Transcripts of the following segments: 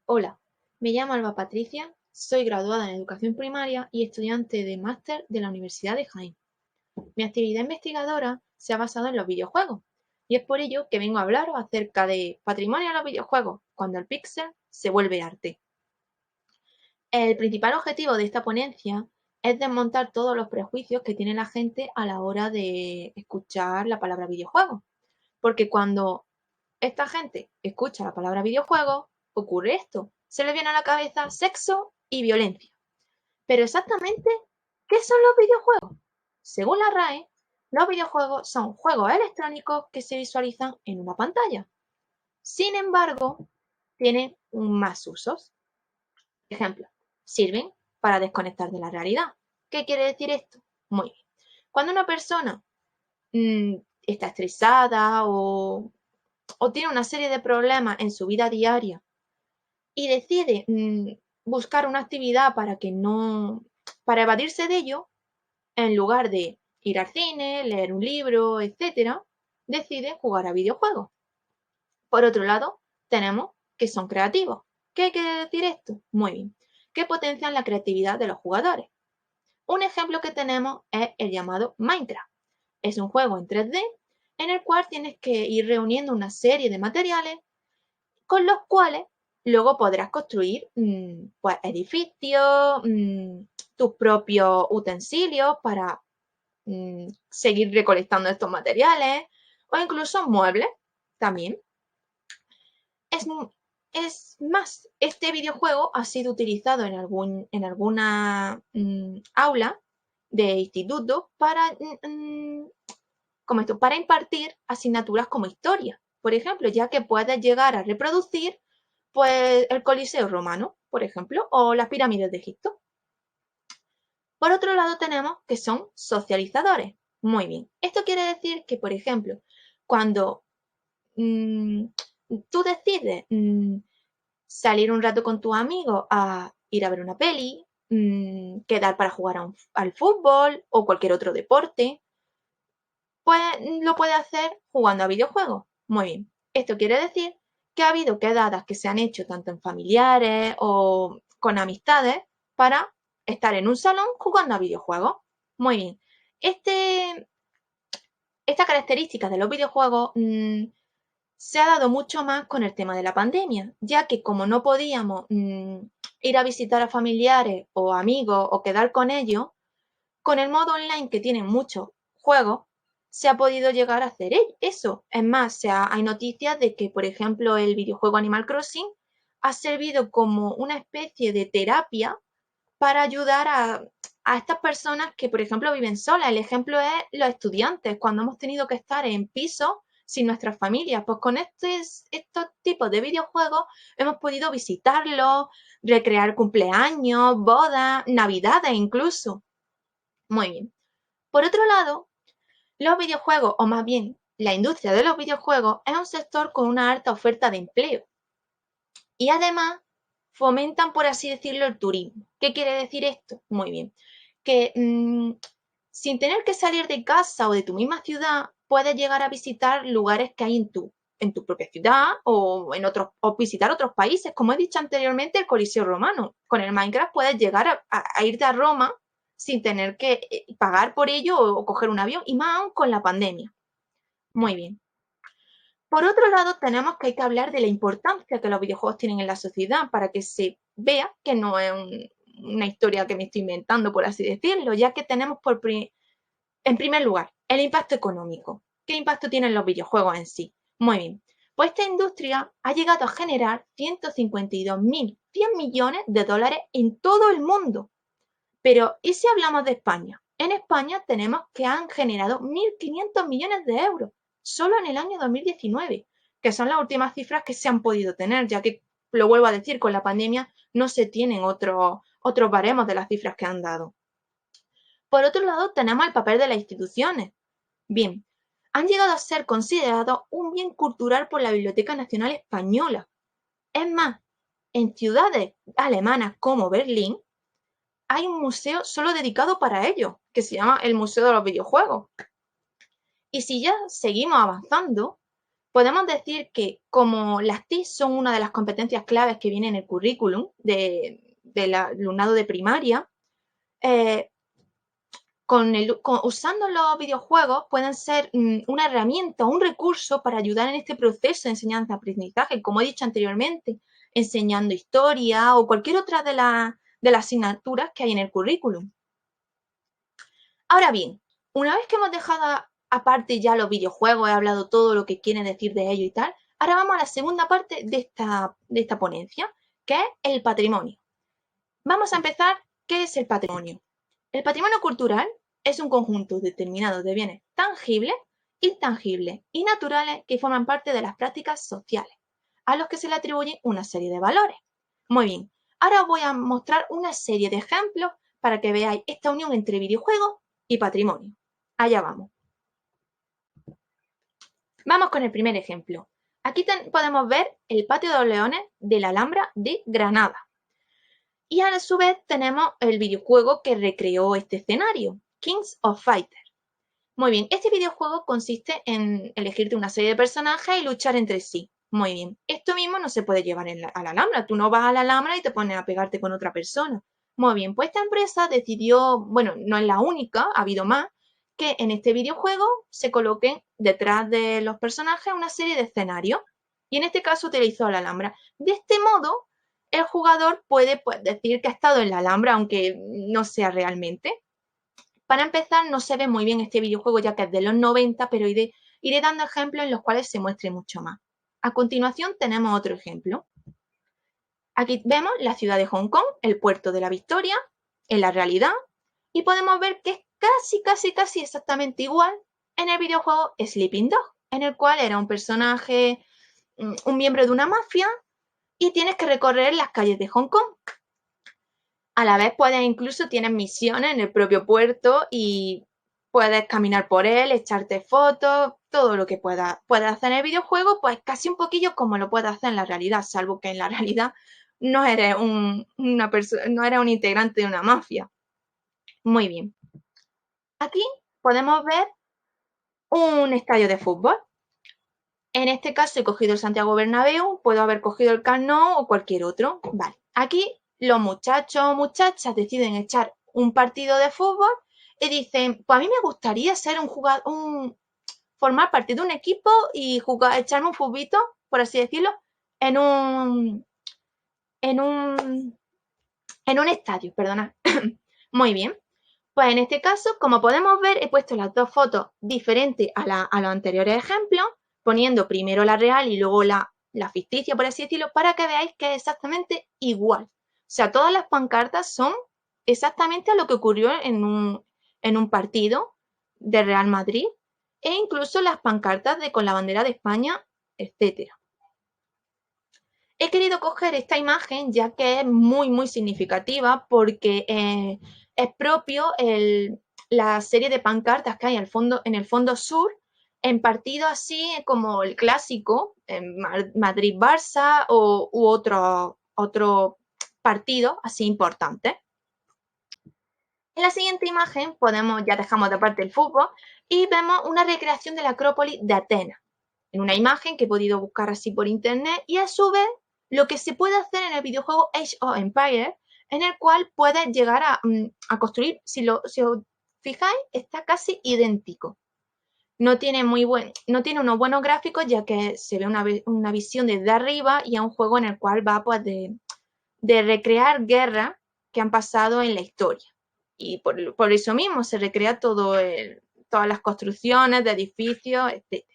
Hola, me llamo Alba Patricia, soy graduada en Educación Primaria y estudiante de máster de la Universidad de Jaén. Mi actividad investigadora se ha basado en los videojuegos y es por ello que vengo a hablaros acerca de patrimonio de los videojuegos, cuando el píxel se vuelve arte. El principal objetivo de esta ponencia es desmontar todos los prejuicios que tiene la gente a la hora de escuchar la palabra videojuego, porque cuando esta gente escucha la palabra videojuego, ocurre esto. Se le viene a la cabeza sexo y violencia. Pero exactamente, ¿qué son los videojuegos? Según la RAE, los videojuegos son juegos electrónicos que se visualizan en una pantalla. Sin embargo, tienen más usos. Por ejemplo, sirven para desconectar de la realidad. ¿Qué quiere decir esto? Muy bien. Cuando una persona está estresada o tiene una serie de problemas en su vida diaria y decide buscar una actividad para evadirse de ello, en lugar de ir al cine, leer un libro, etcétera, decide jugar a videojuegos. Por otro lado, tenemos que son creativos. ¿Qué quiere decir esto? Muy bien, que potencian la creatividad de los jugadores. Un ejemplo que tenemos es el llamado Minecraft. Es un juego en 3D en el cual tienes que ir reuniendo una serie de materiales con los cuales luego podrás construir pues, edificios, tus propios utensilios para seguir recolectando estos materiales o incluso muebles también. Es, es más, este videojuego ha sido utilizado en alguna aula de instituto para impartir asignaturas como historia, por ejemplo, ya que puedes llegar a reproducir pues, el Coliseo romano, por ejemplo, o las pirámides de Egipto. Por otro lado tenemos que son socializadores. Muy bien. Esto quiere decir que, por ejemplo, cuando mmm, tú decides salir un rato con tus amigos a ir a ver una peli, quedar para jugar al fútbol o cualquier otro deporte, pues lo puede hacer jugando a videojuegos. Muy bien. Esto quiere decir que ha habido quedadas que se han hecho tanto en familiares o con amistades para estar en un salón jugando a videojuegos. Muy bien. Esta característica de los videojuegos se ha dado mucho más con el tema de la pandemia, ya que como no podíamos ir a visitar a familiares o amigos o quedar con ellos, con el modo online que tienen muchos juegos, se ha podido llegar a hacer eso. Es más, hay noticias de que, por ejemplo, el videojuego Animal Crossing ha servido como una especie de terapia para ayudar a estas personas que, por ejemplo, viven solas. El ejemplo es los estudiantes, cuando hemos tenido que estar en pisos sin nuestras familias. Pues con estos tipos de videojuegos hemos podido visitarlos, recrear cumpleaños, bodas, navidades incluso. Muy bien. Por otro lado, los videojuegos, o más bien la industria de los videojuegos, es un sector con una alta oferta de empleo y además fomentan, por así decirlo, el turismo. ¿Qué quiere decir esto? Muy bien, que sin tener que salir de casa o de tu misma ciudad, puedes llegar a visitar lugares que hay en tu propia ciudad o visitar otros países. Como he dicho anteriormente, el Coliseo romano. Con el Minecraft puedes llegar a irte a Roma sin tener que pagar por ello o coger un avión, y más aún con la pandemia. Muy bien. Por otro lado, tenemos que hay que hablar de la importancia que los videojuegos tienen en la sociedad para que se vea que no es una historia que me estoy inventando, por así decirlo, ya que tenemos en primer lugar el impacto económico. ¿Qué impacto tienen los videojuegos en sí? Muy bien. Pues esta industria ha llegado a generar 152.100 millones de dólares en todo el mundo. Pero, ¿y si hablamos de España? En España tenemos que han generado 1.500 millones de euros solo en el año 2019, que son las últimas cifras que se han podido tener, ya que, lo vuelvo a decir, con la pandemia no se tienen otros baremos de las cifras que han dado. Por otro lado, tenemos el papel de las instituciones. Bien, han llegado a ser considerados un bien cultural por la Biblioteca Nacional Española. Es más, en ciudades alemanas como Berlín, hay un museo solo dedicado para ello, que se llama el Museo de los Videojuegos. Y si ya seguimos avanzando, podemos decir que como las TIC son una de las competencias claves que viene en el currículum del alumnado de primaria, usando los videojuegos pueden ser una herramienta, un recurso para ayudar en este proceso de enseñanza-aprendizaje, como he dicho anteriormente, enseñando historia o cualquier otra de las asignaturas que hay en el currículum. Ahora bien, una vez que hemos dejado aparte ya los videojuegos, he hablado todo lo que quieren decir de ello y tal, ahora vamos a la segunda parte de esta ponencia, que es el patrimonio. Vamos a empezar, ¿qué es el patrimonio? El patrimonio cultural es un conjunto determinado de bienes tangibles, intangibles y naturales que forman parte de las prácticas sociales, a los que se le atribuye una serie de valores. Muy bien, ahora os voy a mostrar una serie de ejemplos para que veáis esta unión entre videojuegos y patrimonio. Allá vamos. Vamos con el primer ejemplo. Aquí podemos ver el Patio de los Leones de la Alhambra de Granada. Y a su vez tenemos el videojuego que recreó este escenario, Kings of Fighters. Muy bien, este videojuego consiste en elegirte una serie de personajes y luchar entre sí. Muy bien, esto mismo no se puede llevar a la Alhambra. Tú no vas a la Alhambra y te pones a pegarte con otra persona. Muy bien, pues esta empresa decidió, bueno, no es la única, ha habido más, que en este videojuego se coloquen detrás de los personajes una serie de escenarios. Y en este caso utilizó la Alhambra. De este modo, el jugador puede decir que ha estado en la Alhambra, aunque no sea realmente. Para empezar, no se ve muy bien este videojuego ya que es de los 90, pero iré dando ejemplos en los cuales se muestre mucho más. A continuación tenemos otro ejemplo. Aquí vemos la ciudad de Hong Kong, el puerto de la Victoria, en la realidad, y podemos ver que es casi exactamente igual en el videojuego Sleeping Dog, en el cual era un personaje, un miembro de una mafia, y tienes que recorrer las calles de Hong Kong. A la vez incluso tienes misiones en el propio puerto y puedes caminar por él, echarte fotos, todo lo que puedas hacer en el videojuego, pues casi un poquillo como lo puedes hacer en la realidad, salvo que en la realidad no eres no eres un integrante de una mafia. Muy bien. Aquí podemos ver un estadio de fútbol. En este caso he cogido el Santiago Bernabéu, puedo haber cogido el Camp Nou o cualquier otro. Vale, aquí los muchachos o muchachas deciden echar un partido de fútbol y dicen, pues a mí me gustaría ser formar parte de un equipo y echarme un futbito, por así decirlo, en un, en un, en un estadio, perdona. Muy bien. Pues en este caso, como podemos ver, he puesto las dos fotos diferentes a los anteriores ejemplos, poniendo primero la real y luego la ficticia, por así decirlo, para que veáis que es exactamente igual. O sea, todas las pancartas son exactamente a lo que ocurrió en un partido de Real Madrid e incluso las pancartas con la bandera de España, etcétera. He querido coger esta imagen ya que es muy, muy significativa porque es propio la serie de pancartas que hay en el fondo sur en partidos así como el clásico, en Madrid-Barça u otro partido así importante. En la siguiente imagen ya dejamos de aparte el fútbol y vemos una recreación de la Acrópolis de Atenas. En una imagen que he podido buscar así por internet y a su vez lo que se puede hacer en el videojuego Age of Empires, en el cual puedes llegar a construir, si os fijáis, está casi idéntico. No tiene unos buenos gráficos ya que se ve una visión desde arriba y es un juego en el cual va pues, de recrear guerras que han pasado en la historia. Y por eso mismo se recrea todas las construcciones de edificios, etc.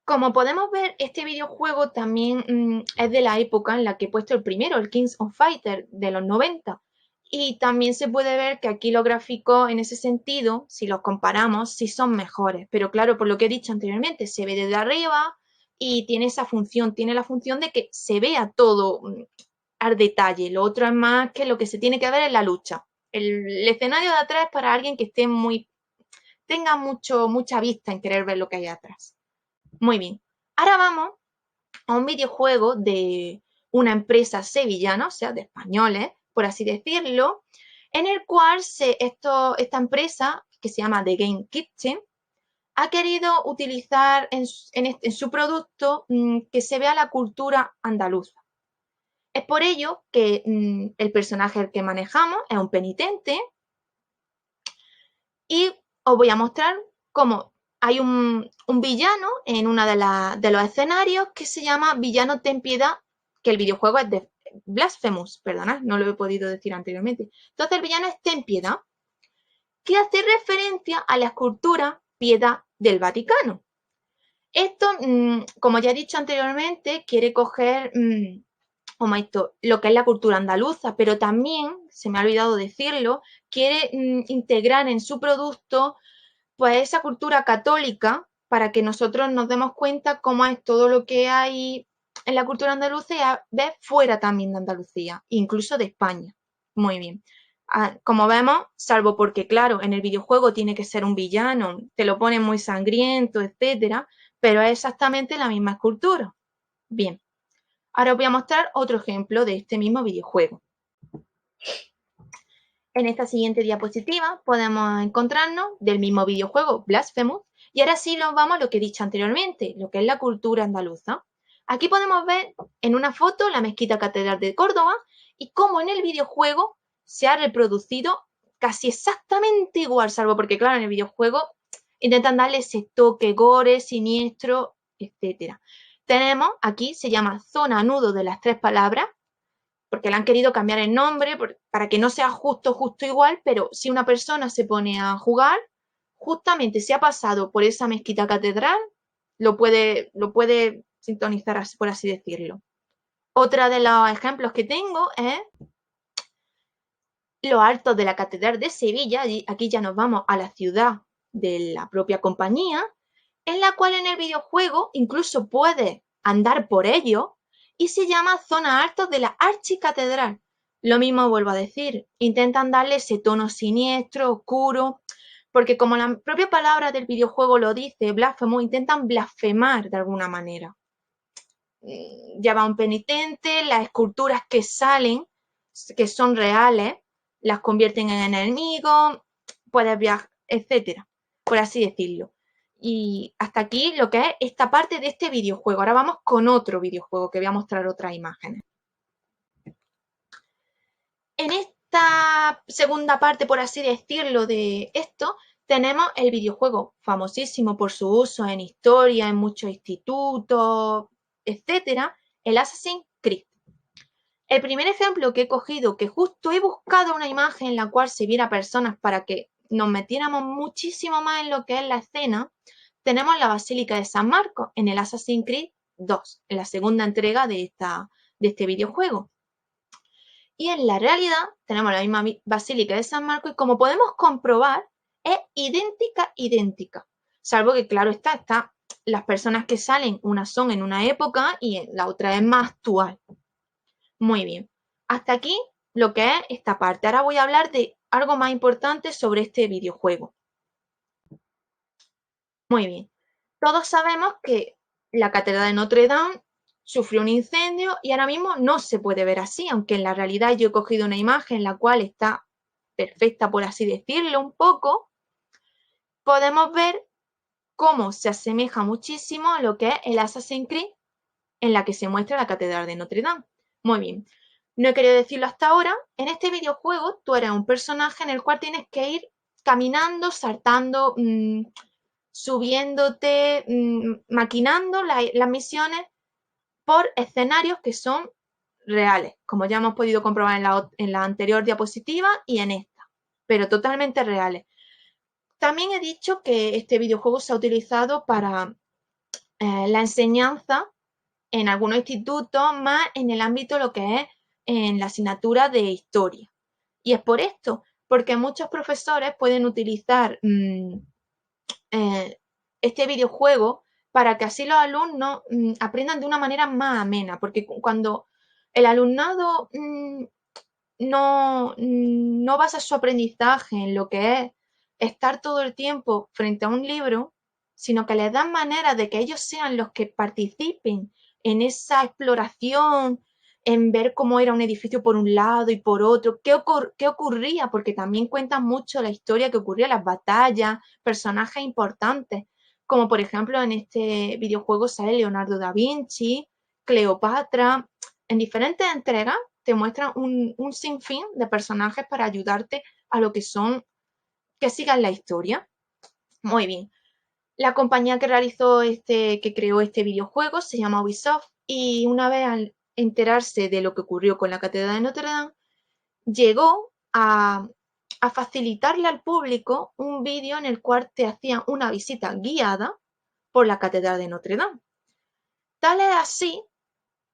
Como podemos ver, este videojuego también es de la época en la que he puesto el primero, el Kings of Fighters, de los 90. Y también se puede ver que aquí los gráficos, en ese sentido, si los comparamos, sí son mejores. Pero claro, por lo que he dicho anteriormente, se ve desde arriba y tiene esa función, tiene la función de que se vea todo al detalle. Lo otro es más que lo que se tiene que ver en la lucha. El escenario de atrás es para alguien que tenga mucha vista en querer ver lo que hay atrás. Muy bien. Ahora vamos a un videojuego de una empresa sevillana, o sea, de españoles, por así decirlo, en el cual esta empresa, que se llama The Game Kitchen, ha querido utilizar en su producto que se vea la cultura andaluza. Es por ello que el personaje que manejamos es un penitente y os voy a mostrar cómo hay un villano en uno de los escenarios que se llama Villano Ten Piedad, que el videojuego es de Blasphemous, perdonad, no lo he podido decir anteriormente. Entonces el villano es Ten Piedad, que hace referencia a la escultura Piedad del Vaticano. Esto, como ya he dicho anteriormente, quiere coger lo que es la cultura andaluza, pero también, se me ha olvidado decirlo, quiere integrar en su producto pues esa cultura católica para que nosotros nos demos cuenta cómo es todo lo que hay en la cultura andaluza y a ver fuera también de Andalucía, incluso de España. Muy bien. Como vemos, salvo porque, claro, en el videojuego tiene que ser un villano, te lo ponen muy sangriento, etcétera, pero es exactamente la misma escultura. Bien, ahora os voy a mostrar otro ejemplo de este mismo videojuego. En esta siguiente diapositiva podemos encontrarnos del mismo videojuego Blasphemous y ahora sí nos vamos a lo que he dicho anteriormente, lo que es la cultura andaluza. Aquí podemos ver en una foto la mezquita catedral de Córdoba y cómo en el videojuego se ha reproducido casi exactamente igual, salvo porque claro, en el videojuego intentan darle ese toque gore, siniestro, etc. Tenemos aquí, se llama zona nudo de las tres palabras, porque le han querido cambiar el nombre para que no sea justo igual, pero si una persona se pone a jugar, justamente si ha pasado por esa mezquita catedral, lo puede sintonizar, por así decirlo. Otra de los ejemplos que tengo es los altos de la Catedral de Sevilla, y aquí ya nos vamos a la ciudad de la propia compañía, en la cual en el videojuego incluso puedes andar por ello y se llama Zona Altos de la Archicatedral. Lo mismo vuelvo a decir, intentan darle ese tono siniestro, oscuro, porque como la propia palabra del videojuego lo dice, blasfemo, intentan blasfemar de alguna manera. Ya va un penitente, las esculturas que salen, que son reales, las convierten en enemigos, puedes viajar, etcétera, por así decirlo. Y hasta aquí lo que es esta parte de este videojuego. Ahora vamos con otro videojuego que voy a mostrar otras imágenes. En esta segunda parte, por así decirlo, de esto, tenemos el videojuego famosísimo por su uso en historia, en muchos institutos, etcétera, el Assassin's Creed. El primer ejemplo que he cogido, que justo he buscado una imagen en la cual se viera personas para que nos metiéramos muchísimo más en lo que es la escena, tenemos la Basílica de San Marcos en el Assassin's Creed 2, en la segunda entrega de este videojuego. Y en la realidad tenemos la misma Basílica de San Marcos y como podemos comprobar es idéntica. Salvo que claro está las personas que salen, unas son en una época y la otra es más actual. Muy bien, hasta aquí lo que es esta parte. Ahora voy a hablar de algo más importante sobre este videojuego. Muy bien, todos sabemos que la Catedral de Notre Dame sufrió un incendio y ahora mismo no se puede ver así, aunque en la realidad yo he cogido una imagen la cual está perfecta, por así decirlo, un poco. Podemos ver cómo se asemeja muchísimo a lo que es el Assassin's Creed en la que se muestra la Catedral de Notre Dame. Muy bien, no he querido decirlo hasta ahora. En este videojuego tú eres un personaje en el cual tienes que ir caminando, saltando, subiéndote, maquinando las misiones por escenarios que son reales, como ya hemos podido comprobar en la anterior diapositiva y en esta, pero totalmente reales. También he dicho que este videojuego se ha utilizado para la enseñanza en algunos institutos, más en el ámbito lo que es en la asignatura de historia. Y es por esto, porque muchos profesores pueden utilizar este videojuego para que así los alumnos aprendan de una manera más amena, porque cuando el alumnado no basa su aprendizaje en lo que es estar todo el tiempo frente a un libro, sino que les dan manera de que ellos sean los que participen en esa exploración, en ver cómo era un edificio por un lado y por otro, qué ocurría, porque también cuentan mucho la historia que ocurría, las batallas, personajes importantes. como por ejemplo en este videojuego sale Leonardo da Vinci, Cleopatra. En diferentes entregas te muestran un sinfín de personajes para ayudarte a lo que son, que sigan la historia. Muy bien. La compañía que que creó este videojuego se llama Ubisoft, y una vez al enterarse de lo que ocurrió con la Catedral de Notre Dame, llegó a facilitarle al público un vídeo en el cual te hacían una visita guiada por la Catedral de Notre Dame. Tal es así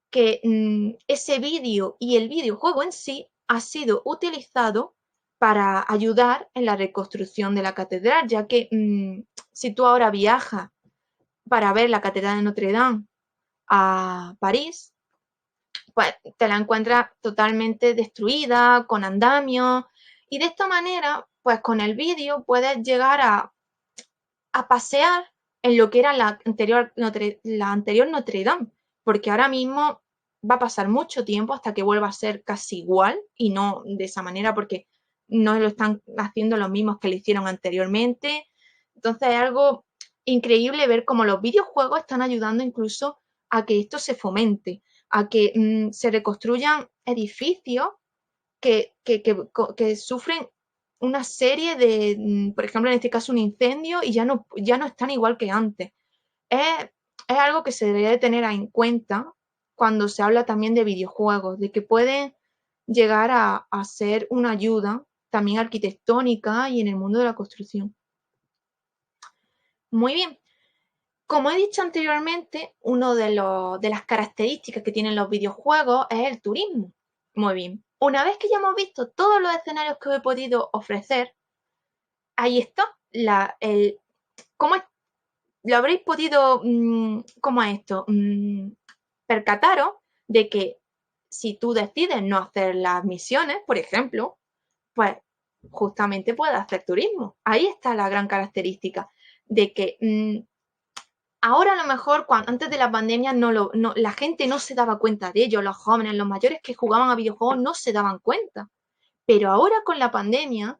que ese vídeo y el videojuego en sí ha sido utilizado para ayudar en la reconstrucción de la catedral, ya que si tú ahora viajas para ver la Catedral de Notre Dame a París, pues te la encuentras totalmente destruida, con andamios, y de esta manera, pues con el vídeo puedes llegar a pasear en lo que era la anterior Notre Dame, porque ahora mismo va a pasar mucho tiempo hasta que vuelva a ser casi igual, y no de esa manera, porque no lo están haciendo los mismos que lo hicieron anteriormente. Entonces es algo increíble ver cómo los videojuegos están ayudando incluso a que esto se fomente, a que se reconstruyan edificios que sufren una serie de, por ejemplo, en este caso un incendio, y ya no están igual que antes. Es algo que se debería de tener en cuenta cuando se habla también de videojuegos, de que pueden llegar a ser una ayuda también arquitectónica y en el mundo de la construcción. Muy bien. Como he dicho anteriormente, una de las características que tienen los videojuegos es el turismo. Muy bien. Una vez que ya hemos visto todos los escenarios que os he podido ofrecer, ahí está. ¿Cómo lo habréis podido, cómo es esto? Percataros de que si tú decides no hacer las misiones, por ejemplo, pues justamente puedes hacer turismo. Ahí está la gran característica de que ahora a lo mejor, antes de la pandemia, la gente no se daba cuenta de ello, los jóvenes, los mayores que jugaban a videojuegos no se daban cuenta. Pero ahora con la pandemia,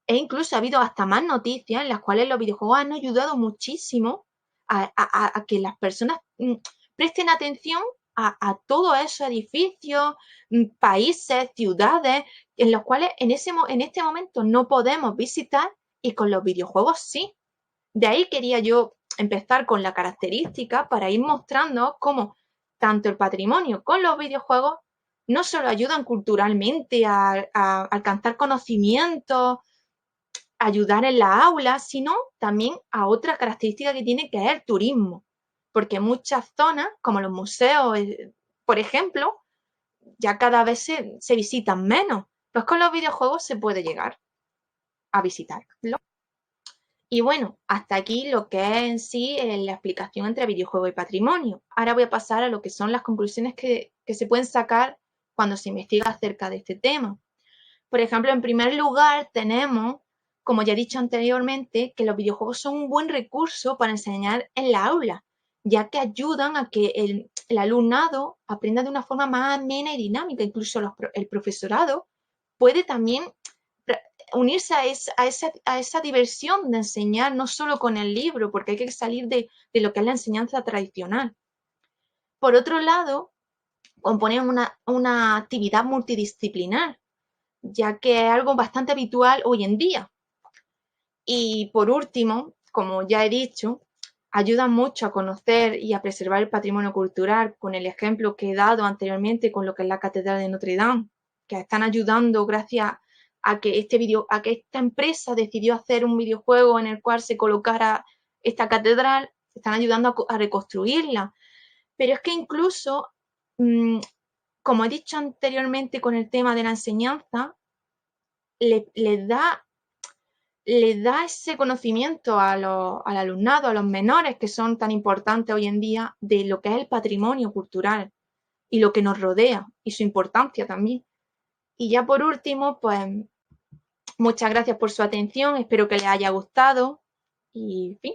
e incluso ha habido hasta más noticias en las cuales los videojuegos han ayudado muchísimo a que las personas presten atención a todos esos edificios, países, ciudades, en los cuales en este momento no podemos visitar, y con los videojuegos sí. De ahí quería yo empezar con la característica para ir mostrando cómo tanto el patrimonio con los videojuegos no solo ayudan culturalmente a alcanzar conocimientos, ayudar en la aula, sino también a otra característica que tiene, que es el turismo. Porque muchas zonas, como los museos, por ejemplo, ya cada vez se visitan menos. Pues con los videojuegos se puede llegar a visitarlo. Y bueno, hasta aquí lo que es en sí la explicación entre videojuego y patrimonio. Ahora voy a pasar a lo que son las conclusiones que se pueden sacar cuando se investiga acerca de este tema. Por ejemplo, en primer lugar tenemos, como ya he dicho anteriormente, que los videojuegos son un buen recurso para enseñar en la aula, ya que ayudan a que el alumnado aprenda de una forma más amena y dinámica. Incluso el profesorado puede también unirse a esa diversión de enseñar, no solo con el libro, porque hay que salir de lo que es la enseñanza tradicional. Por otro lado, componen una actividad multidisciplinar, ya que es algo bastante habitual hoy en día. Y por último, como ya he dicho, ayudan mucho a conocer y a preservar el patrimonio cultural, con el ejemplo que he dado anteriormente con lo que es la Catedral de Notre Dame, que están ayudando gracias a que esta empresa decidió hacer un videojuego en el cual se colocara esta catedral, están ayudando a reconstruirla. Pero es que incluso, como he dicho anteriormente con el tema de la enseñanza, le da ese conocimiento al alumnado, a los menores, que son tan importantes hoy en día, de lo que es el patrimonio cultural y lo que nos rodea, y su importancia también. Y ya por último, pues muchas gracias por su atención, espero que les haya gustado y, en fin,